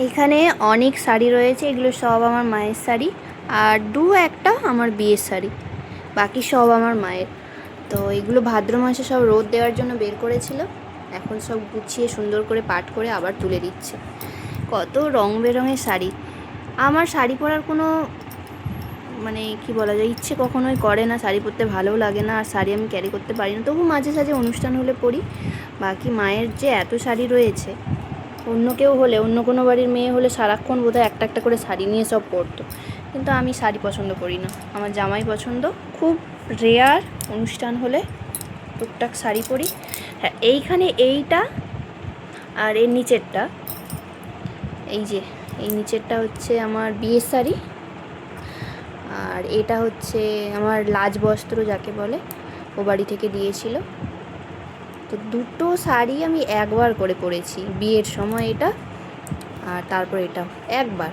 এইখানে অনেক শাড়ি রয়েছে, এগুলো সব আমার মায়ের শাড়ি, আর একটা আমার বিয়ের শাড়ি, বাকি সব আমার মায়ের। তো এগুলো ভাদ্র মাসে সব রোদ দেওয়ার জন্য বের করেছিল, এখন সব গুছিয়ে সুন্দর করে পাট করে আবার তুলে দিচ্ছে। কত রং বেরঙের শাড়ি। আমার শাড়ি পরার কোনো মানে কি বলা যায় ইচ্ছে কখনোই করে না, শাড়ি পরতে ভালোও লাগে না, আর শাড়ি আমি ক্যারি করতে পারি না, তবু মাঝে সাঝে অনুষ্ঠান হলে পরি। বাকি মায়ের যে এত শাড়ি রয়েছে, অন্য কেউ হলে, অন্য কোনো বাড়ির মেয়ে হলে সারাক্ষণ বোধহয় একটা একটা করে শাড়ি নিয়ে সব পরতো, কিন্তু আমি শাড়ি পছন্দ করি না, আমার জামাই পছন্দ। খুব রেয়ার অনুষ্ঠান হলে টুকটাক শাড়ি পরি। হ্যাঁ, এইখানে এইটা আর এর নিচেরটা, এই যে এই নিচেরটা হচ্ছে আমার বিয়ের শাড়ি, আর এটা হচ্ছে আমার লাজবস্ত্র যাকে বলে, ও বাড়ি থেকে দিয়েছিল। তো দুটো শাড়ি আমি একবার করে পরেছি, বিয়ের সময় এটা, আর তারপর এটাও একবার।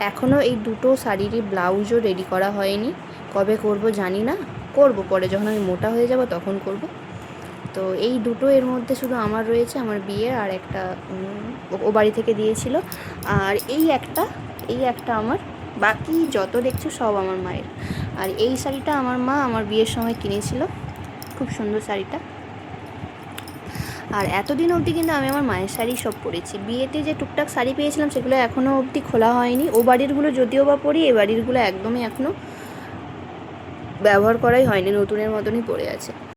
এখনও এই দুটো শাড়িরই ব্লাউজও রেডি করা হয়নি, কবে করব জানি না, করব পরে যখন আমি মোটা হয়ে যাব তখন করব। তো এই দুটো এর মধ্যে শুধু আমার রয়েছে, আমার বিয়ের, আর একটা ও বাড়ি থেকে দিয়েছিল, আর এই একটা আমার। বাকি যত দেখছো সব আমার মায়ের। আর এই শাড়িটা আমার মা আমার বিয়ের সময় কিনেছিল, খুব সুন্দর শাড়িটা। আর এতদিন অবধি কিন্তু আমি আমার মায়ের শাড়ি সব পরেছি। বিয়েতে যে টুকটাক শাড়ি পেয়েছিলাম সেগুলো এখনও অবধি খোলা হয়নি। ও বাড়িরগুলো যদিও বা পরি, এ বাড়িরগুলো একদমই এখনও ব্যবহার করাই হয়নি, নতুনের মতনই পড়ে আছে।